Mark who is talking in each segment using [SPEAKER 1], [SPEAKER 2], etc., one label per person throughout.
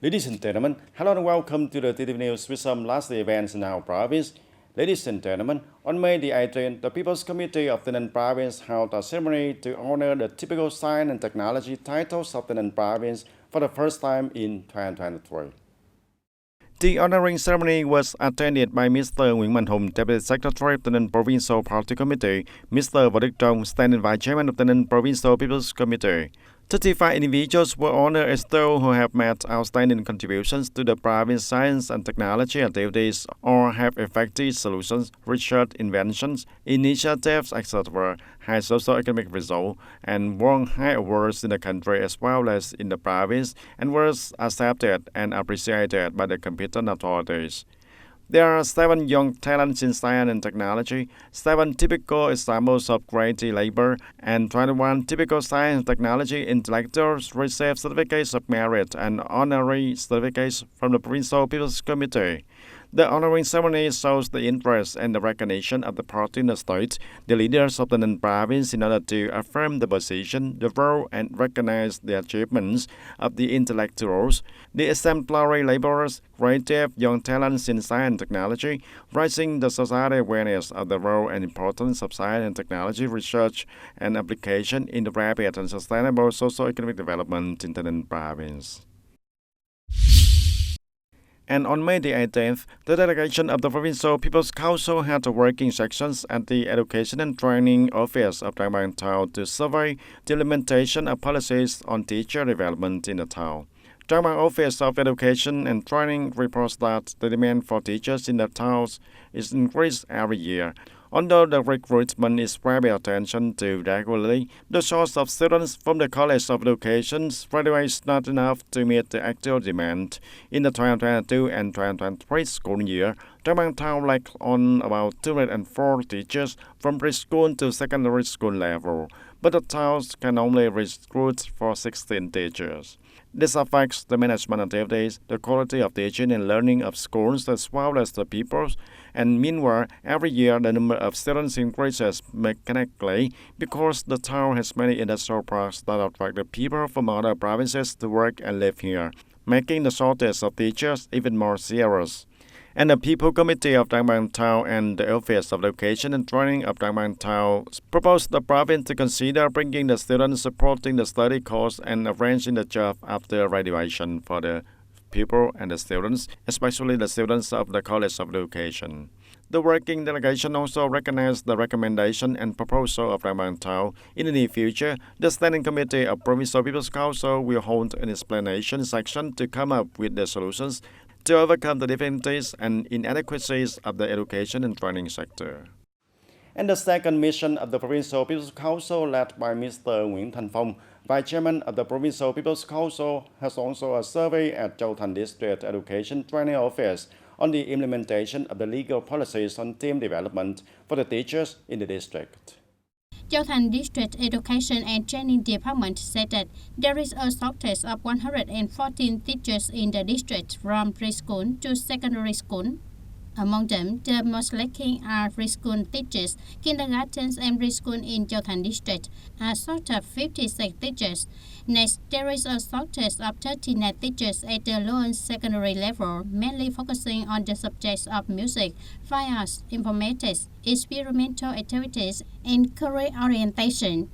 [SPEAKER 1] Ladies and gentlemen, hello and welcome to the TTV News with some last events in our province. Ladies and gentlemen, on May the 18th, the People's Committee of TayNinhTV Province held a ceremony to honor the typical science and technology titles of TayNinhTV Province for the first time in 2023. The honoring ceremony was attended by Mr. Nguyễn Mạnh Hùng, Deputy Secretary of the TayNinhTV Provincial Party Committee, Mr. Võ Đức Trong, Standing Vice Chairman of the TayNinhTV Provincial People's Committee. 35 individuals were honored as those who have made outstanding contributions to the province science and technology activities or have effective solutions, research, inventions, initiatives, etc., high socio-economic results, and won high awards in the country as well as in the province, and was accepted and appreciated by the competent authorities. There are 7 young talents in science and technology, 7 typical examples of creative labor, and 21 typical science and technology intellectuals received certificates of merit and honorary certificates from the Provincial People's Committee. The honoring ceremony shows the interest and the recognition of the party in the state, the leaders of the TayNinhTV province in order to affirm the position, the role, and recognize the achievements of the intellectuals, the exemplary laborers, creative young talents in science and technology, raising the society awareness of the role and importance of science and technology research and application in the rapid and sustainable socio-economic development in the TayNinhTV province. And on May the 18th, the delegation of the Provincial People's Council held working sessions at the Education and Training Office of Trang Bang Town to survey the implementation of policies on teacher development in the town. Trang Bang Office of Education and Training reports that the demand for teachers in the towns is increased every year. Although the recruitment is very attention to regularly, the source of students from the College of Education graduates not enough to meet the actual demand. In the 2022 and 2023 school year, Trang Bang Town lacked on about 204 teachers from preschool to secondary school level, but the towns can only recruit for 16 teachers. This affects the management activities, the quality of teaching and learning of schools as well as the people, and meanwhile, every year the number of students increases mechanically because the town has many industrial parks that attract the people from other provinces to work and live here, making the shortage of teachers even more serious. And the People Committee of Trang Bang Town and the Office of Education and Training of Trang Bang Town proposed the province to consider bringing the students supporting the study course and arranging the job after graduation for the people and the students, especially the students of the College of Education. The working delegation also recognized the recommendation and proposal of Trang Bang Town. In the near future, the Standing Committee of Provincial People's Council will hold an explanation section to come up with the solutions to overcome the difficulties and inadequacies of the education and training sector. And the second mission of the Provincial People's Council, led by Mr. Nguyễn Thành Phong, Vice Chairman of the Provincial People's Council, has also a survey at Châu Thành District Education Training Office on the implementation of the legal policies on team development for the teachers in the district.
[SPEAKER 2] Châu Thành District Education and Training Department said that there is a shortage of 114 teachers in the district from preschool to secondary school. Among them, the most lacking are preschool teachers. Kindergartens and preschool in Châu Thành District are short of 56 teachers. Next, there is a shortage of 39 teachers at the lower secondary level, mainly focusing on the subjects of music, fine arts, informatics, experimental activities, and career orientation.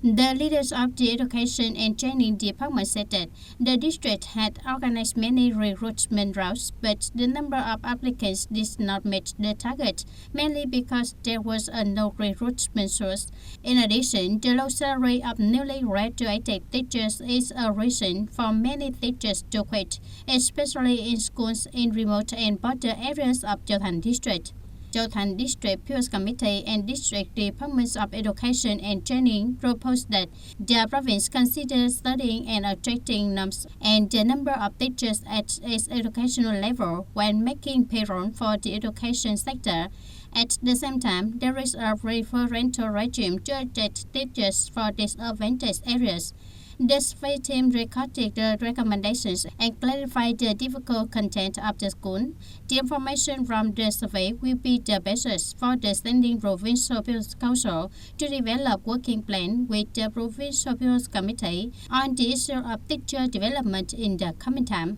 [SPEAKER 2] The leaders of the Education and Training Department said that the district had organized many recruitment routes, but the number of applicants did not meet the target, mainly because there was no recruitment source. In addition, the low salary of newly graduated teachers is a reason for many teachers to quit, especially in schools in remote and border areas of Châu Thành District. Châu Thành District People's Committee and District Departments of Education and Training proposed that the province consider studying and attracting norms and the number of teachers at its educational level when making payroll for the education sector. At the same time, there is a preferential regime to attract teachers for disadvantaged areas. The survey team recorded the recommendations and clarified the difficult content of the school. The information from the survey will be the basis for the Standing Provincial People's Council to develop working plan with the Provincial People's Committee on the issue of teacher development in the coming time.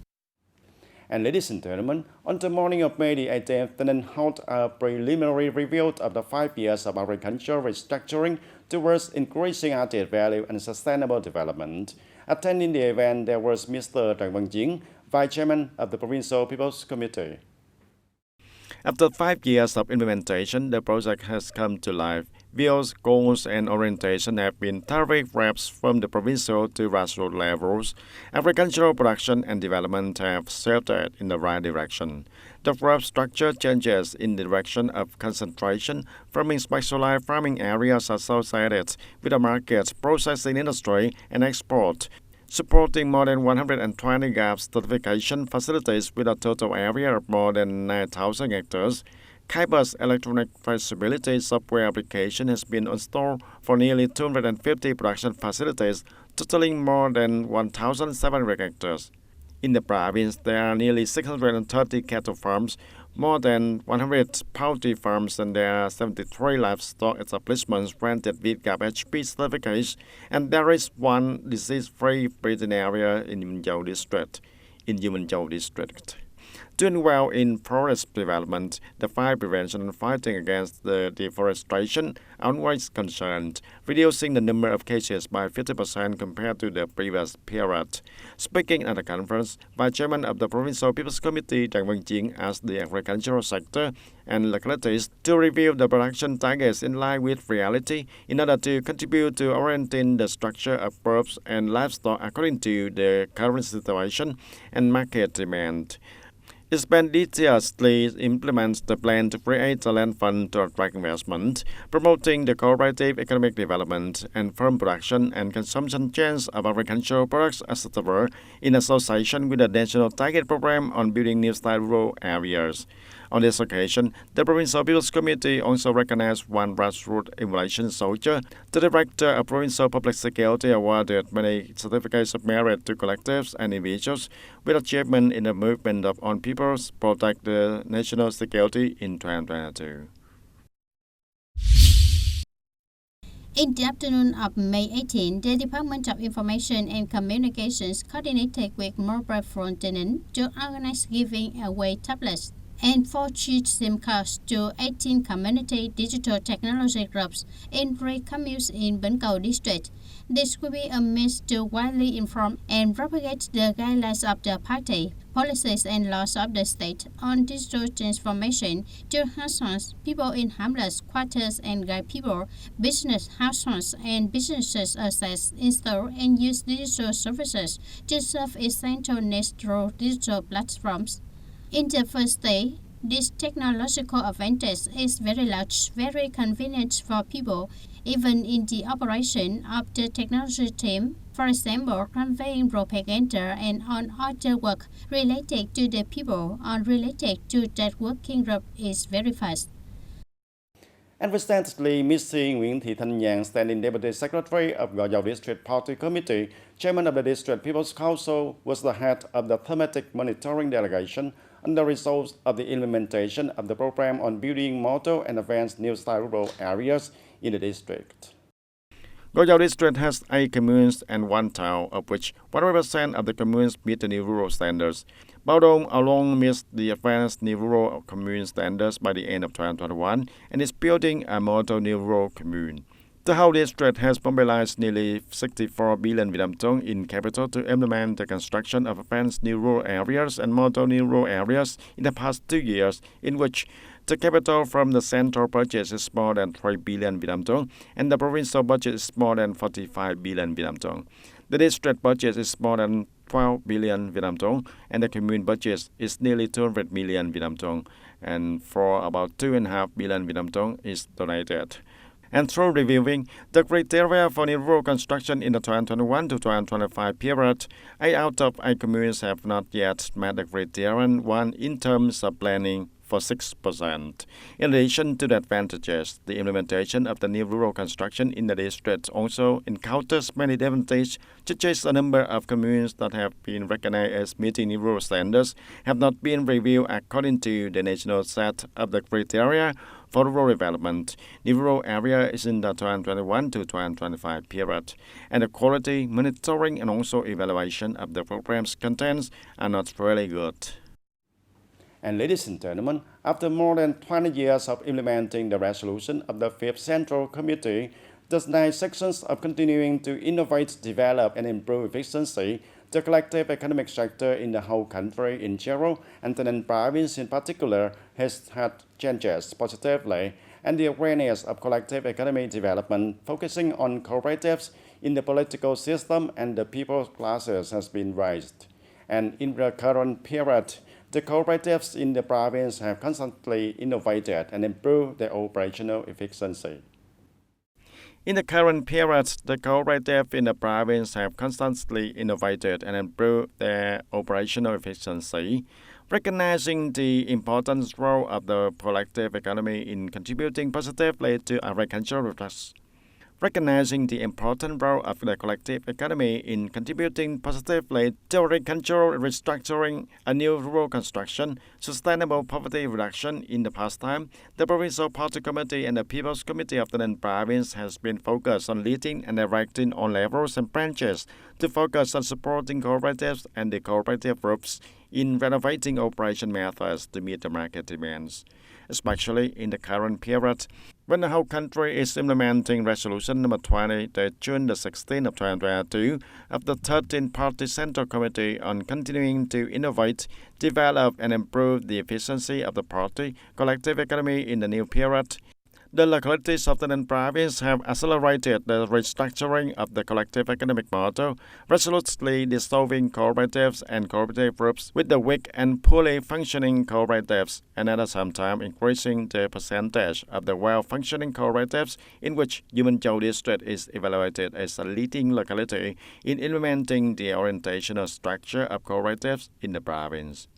[SPEAKER 1] And ladies and gentlemen, on the morning of May the 18th, TayNinhTV held a preliminary review of the 5 years of agricultural restructuring towards increasing added value and sustainable development. Attending the event, there was Mr. Trần Văn Chiến, Vice Chairman of the Provincial People's Committee. After 5 years of implementation, the project has come to life. Views, goals, and orientation have been thoroughly grasped from the provincial to grassroots levels. Agricultural production and development have shifted in the right direction. The crop structure changes in the direction of concentration, forming specialized farming areas associated with the market, processing industry, and export, supporting more than 120 GAP certification facilities with a total area of more than 9,000 hectares. Kaiba's electronic traceability software application has been installed for nearly 250 production facilities, totaling more than 1,700 hectares. In the province, there are nearly 630 cattle farms, more than 100 poultry farms, and there are 73 livestock establishments granted with GAP HP certificates, and there is one disease-free breeding area in Yunzhou district. Doing well in forest development, the fight prevention and fighting against the deforestation always concerned, reducing the number of cases by 50% compared to the previous period. Speaking at the conference, Vice Chairman of the Provincial People's Committee Trần Văn Chiến asked the agricultural sector and localities to review the production targets in line with reality in order to contribute to orienting the structure of crops and livestock according to the current situation and market demand. Expeditiously implements the plan to create a land fund to attract investment, promoting the cooperative economic development and farm production and consumption chains of agricultural products, etc., in association with the National Target Program on Building New Style Rural Areas. On this occasion, the Provincial People's Committee also recognized one grassroots evaluation soldier. The Director of Provincial Public Security awarded many certificates of merit to collectives and individuals with achievement in the movement of on peoples protect the national security in 2022.
[SPEAKER 2] In the afternoon of May 18, the Department of Information and Communications coordinated with Mobile Phone TayNinhTV to organize giving away tablets and 4G SIM cards to 18 community digital technology groups in 3 communes in Bến Cầu district. This will be a means to widely inform and propagate the guidelines of the party, policies and laws of the state on digital transformation to households, people in hamlets, quarters and guide people, business households and businesses access, install and use digital services to serve essential needs through digital platforms. In the first day, this technological advantage is very large, very convenient for people, even in the operation of the technology team. For example, conveying propaganda and on other work related to the people or related to that working group is very fast.
[SPEAKER 1] And recently, Ms. Nguyễn Thị Thanh Nhàn, Standing Deputy Secretary of Gò Dầu District Party Committee, Chairman of the District People's Council, was the head of the thematic monitoring delegation on the results of the implementation of the program on building model and advanced new style rural areas in the district. Gò Dầu district has 8 communes and 1 town, of which 100% of the communes meet the new rural standards. Bảo Đông alone meets the advanced new rural commune standards by the end of 2021 and is building a model new rural commune. The whole district has mobilized nearly 64 billion Vietnam in capital to implement the construction of advanced new rural areas and model new rural areas in the past 2 years, in which the capital from the central budget is more than 3 billion Vietnam and the provincial budget is more than 45 billion Vietnam. The district budget is more than 12 billion Vietnam and the commune budget is nearly 200 million Vietnam, and for about 2.5 billion Vietnam is donated. And through reviewing the criteria for new rural construction in the 2021 to 2025 period, 8 out of 8 communes have not yet met the criterion 1 in terms of planning for 6%. In addition to the advantages, the implementation of the new rural construction in the district also encounters many difficulties, such as a number of communes that have been recognized as meeting new rural standards have not been reviewed according to the national set of the criteria for rural development. New rural area is in the 2021 to 2025 period, and the quality, monitoring, and also evaluation of the program's contents are not really good. And ladies and gentlemen, after more than 20 years of implementing the resolution of the 5th Central Committee, the 9 sections of continuing to innovate, develop, and improve efficiency, the collective economic sector in the whole country in general, and the province in particular, has had changes positively, and the awareness of collective economic development, focusing on cooperatives in the political system and the people classes, has been raised. And in the current period, the cooperatives in the province have constantly innovated and improved their operational efficiency. In the current period, the cooperatives in the province have constantly innovated and improved their operational efficiency, recognizing the important role of the collective economy in contributing positively to agricultural results. Recognizing the important role of the collective economy in contributing positively to agricultural restructuring, a new rural construction, sustainable poverty reduction in the past time, the Provincial Party Committee and the People's Committee of the province has been focused on leading and directing all levels and branches to focus on supporting cooperatives and the cooperative groups in renovating operation methods to meet the market demands, especially in the current period, when the whole country is implementing Resolution number 20, dated June the 16th of 2022, of the 13th Party Central Committee on continuing to innovate, develop, and improve the efficiency of the party collective economy in the new period. The localities of the province have accelerated the restructuring of the collective economic model, resolutely dissolving cooperatives and cooperative groups with the weak and poorly functioning cooperatives, and at the same time increasing the percentage of the well-functioning cooperatives, in which Yumenchou district is evaluated as a leading locality in implementing the orientational structure of cooperatives in the province.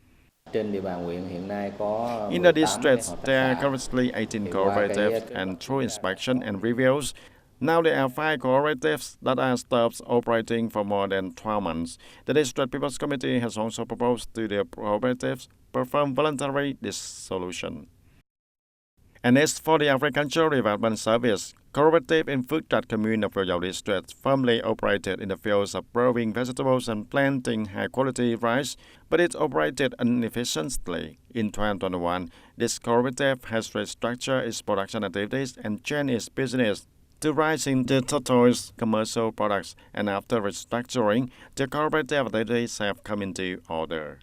[SPEAKER 1] In the districts, there are currently 18 cooperatives, and through inspection and reviews, now there are 5 cooperatives that are stopped operating for more than 12 months. The District People's Committee has also proposed to the cooperatives perform voluntary dissolution. And as for the Agricultural Development Service, cooperative in Phước Trạch Commune of Goyao District firmly operated in the fields of growing vegetables and planting high-quality rice, but it operated inefficiently. In 2021, this cooperative has restructured its production activities and changed its business to rise in the tortoise commercial products, and after restructuring, the cooperative activities have come into order.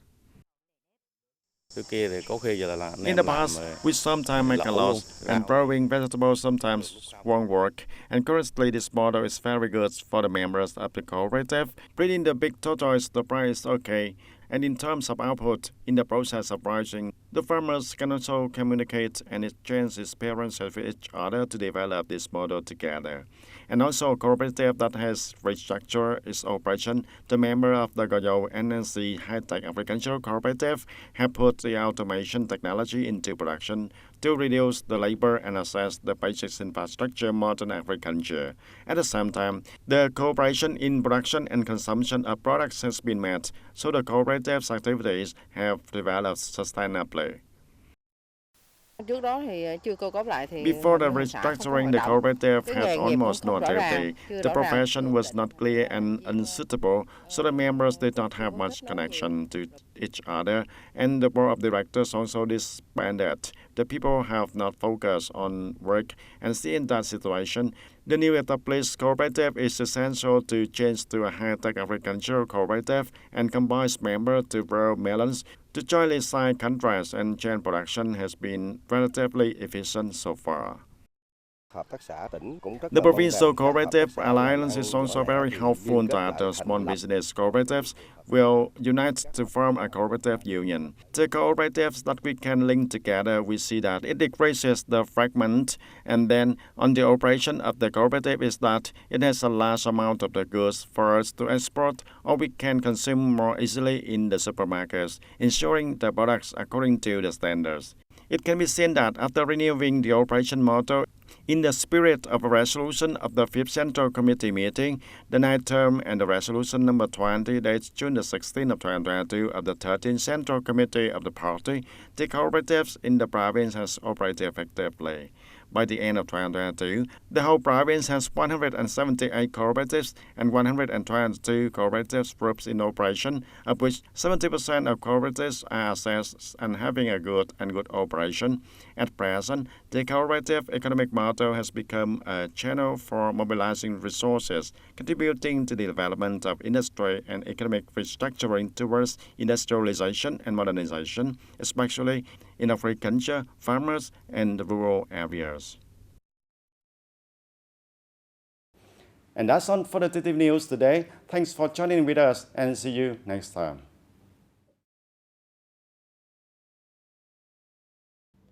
[SPEAKER 1] In the past, we sometimes make a loss, and growing vegetables sometimes won't work, and currently this model is very good for the members of the cooperative. Breeding the big tortoise, the price is okay, and in terms of output, in the process of rising, the farmers can also communicate and exchange experiences with each other to develop this model together. And also a cooperative that has restructured its operation, the member of the Goyao NNC High-Tech Agricultural Cooperative have put the automation technology into production to reduce the labor and assess the basic infrastructure modern agriculture. At the same time, the cooperation in production and consumption of products has been met, so the cooperative's activities have developed sustainably. Before the restructuring, the cooperative had almost no activity. The profession was not clear and unsuitable, so the members did not have much connection to each other, and the board of directors also disbanded. The people have not focused on work, and seeing that situation, the new established cooperative is essential to change to a high-tech agricultural cooperative and combines members to grow melons. The jointly signed contracts and chain production has been relatively efficient so far. The Provincial Cooperative Alliance is also very helpful that the small business cooperatives will unite to form a cooperative union. The cooperatives that we can link together, we see that it decreases the fragment, and then on the operation of the cooperative is that it has a large amount of the goods for us to export, or we can consume more easily in the supermarkets, ensuring the products according to the standards. It can be seen that after renewing the operation model, in the spirit of a resolution of the 5th Central Committee meeting, the 9th term and the resolution number 20, dated June the 16th of 2022 of the 13th Central Committee of the party, the cooperatives in the province has operated effectively. By the end of 2022, the whole province has 178 cooperatives and 122 cooperative groups in operation, of which 70% of cooperatives are assessed and having a good operation. At present, the cooperative economic model has become a channel for mobilizing resources, contributing to the development of industry and economic restructuring towards industrialization and modernization, especially in agriculture, farmers, and the rural areas. And that's all for the TTV News today. Thanks for joining with us and see you next time.